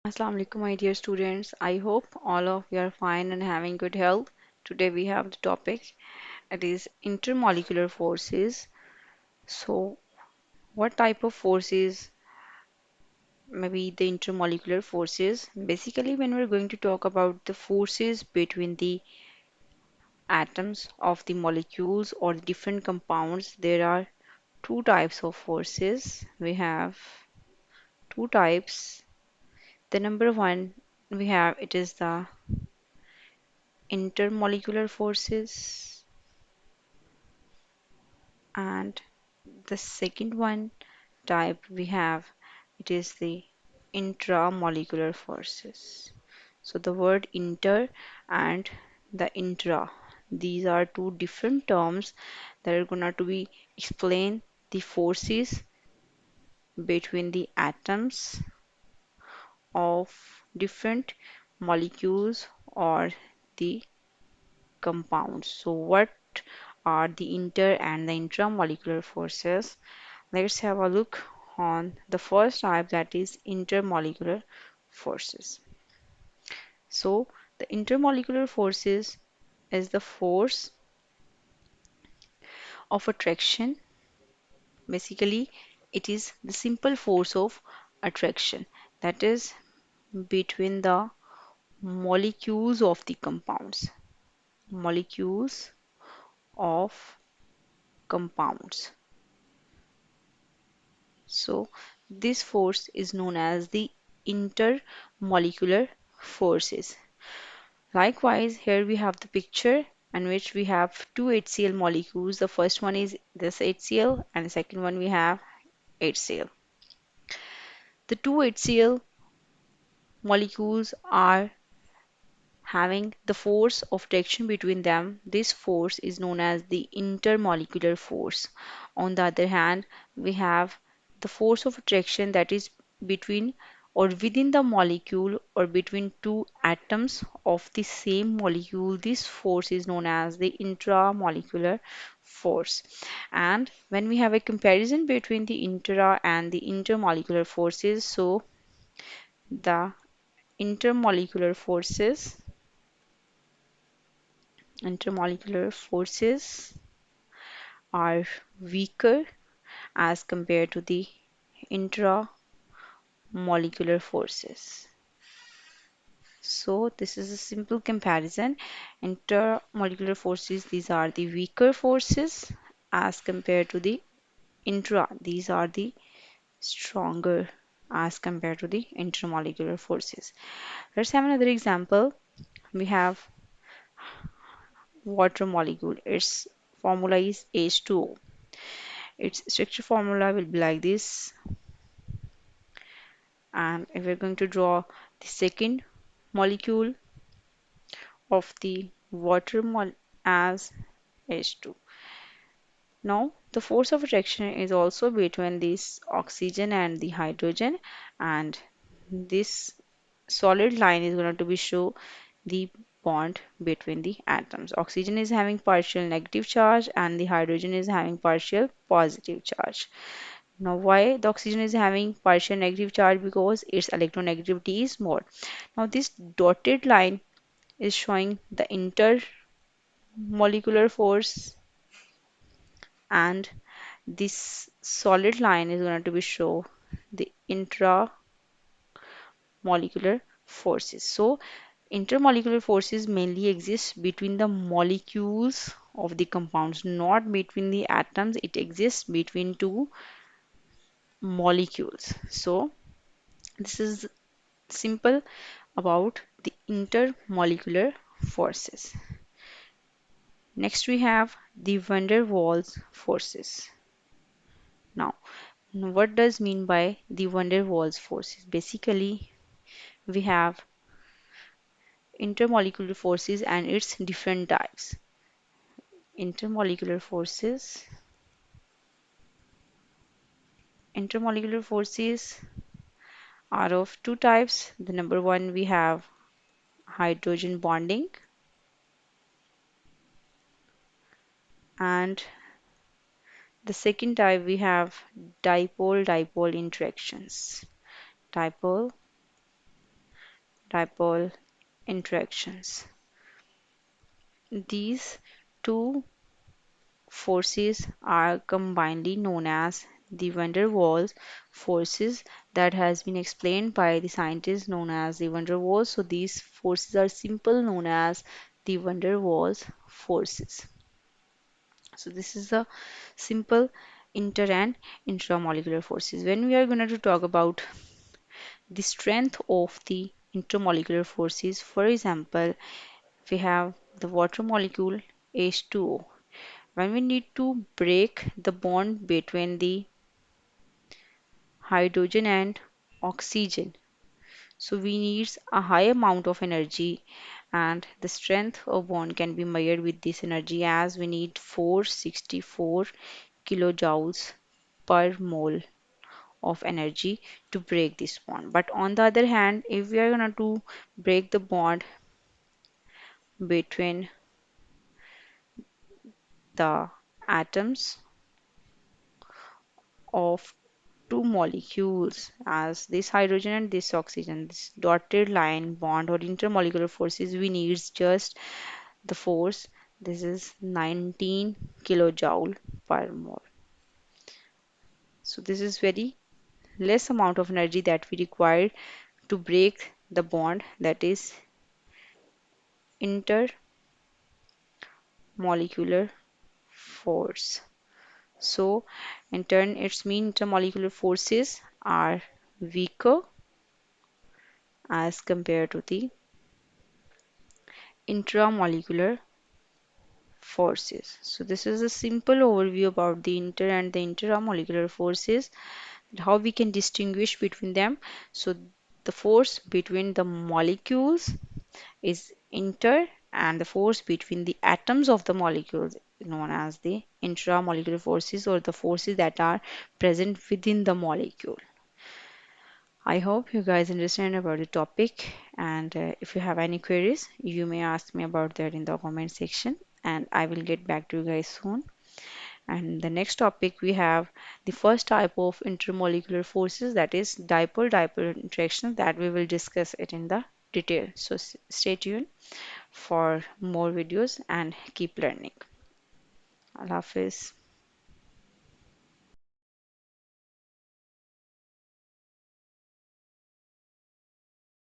Assalamu alaikum, my dear students. I hope all of you are fine and having good health. Today we have the topic, it is intermolecular forces. So, what type of forces? Maybe the intermolecular forces. Basically, when we're going to talk about the forces between the atoms of the molecules or the different compounds, there are two types of forces. We have two types. The number one we have it is the intermolecular forces, and the second one type we have it is the intramolecular forces. So the word inter and the intra, these are two different terms that are going to be explain the forces between the atoms of different molecules or the compounds. So what are the inter and the intramolecular forces? Let's have a look on the first type, that is intermolecular forces. So the intermolecular forces is the force of attraction. Basically, it is the simple force of attraction that is between the molecules of the compounds. Molecules of compounds. So this force is known as the intermolecular forces. Likewise, here we have the picture in which we have two HCl molecules. The first one is this HCl and the second one we have HCl. The two HCl molecules are having the force of attraction between them. This force is known as the intermolecular force. On the other hand, we have the force of attraction that is between or within the molecule or between two atoms of the same molecule. This force is known as the intramolecular force. And when we have a comparison between the intra and the intermolecular forces, so the intermolecular forces intermolecular forces are weaker as compared to the intramolecular forces. So this is a simple comparison. Intermolecular forces, these are the weaker forces as compared to the intra. These are the stronger as compared to the intermolecular forces. Let's have another example. We have water molecule. Its formula is H2O. Its structure formula will be like this. And if we're going to draw the second molecule of the water as H2. Now, the force of attraction is also between this oxygen and the hydrogen, and this solid line is going to be show the bond between the atoms. Oxygen is having partial negative charge and the hydrogen is having partial positive charge. Now, why the oxygen is having partial negative charge? Because its electronegativity is more. Now, this dotted line is showing the intermolecular force, and this solid line is going to be show the intramolecular forces. So, intermolecular forces mainly exist between the molecules of the compounds, not between the atoms. It exists between two molecules. So, this is simple about the intermolecular forces. Next, we have the van der Waals forces. Now, what does mean by the van der Waals forces? Basically, we have intermolecular forces and its different types. Intermolecular forces. Intermolecular forces are of two types. The number one, we have hydrogen bonding, and the second type we have dipole-dipole interactions. Dipole dipole interactions. These two forces are combinedly known as the van der Waals forces that has been explained by the scientists known as the van der Waals. So these forces are simple known as the van der Waals forces. So this is the simple inter and intramolecular forces. When we are going to talk about the strength of the intermolecular forces, for example, we have the water molecule H2O. When we need to break the bond between the hydrogen and oxygen, so we need a high amount of energy, and the strength of bond can be measured with this energy as we need 464 kilojoules per mole of energy to break this bond. But on the other hand, if we are going to break the bond between the atoms of two molecules as this hydrogen and this oxygen, this dotted line bond or intermolecular forces, we need just the force. This is 19 kilojoule per mole. So this is very less amount of energy that we require to break the bond, that is intermolecular force. So in turn, its mean intermolecular forces are weaker as compared to the intramolecular forces. So this is a simple overview about the inter and the intramolecular forces, how we can distinguish between them. So the force between the molecules is inter, and the force between the atoms of the molecules known as the intramolecular forces, or the forces that are present within the molecule. I hope you guys understand about the topic, and if you have any queries, you may ask me about that in the comment section, and I will get back to you guys soon. And the next topic we have the first type of intermolecular forces, that is dipole-dipole interaction, that we will discuss it in the detail. So stay tuned for more videos and keep learning. Allah Hafiz.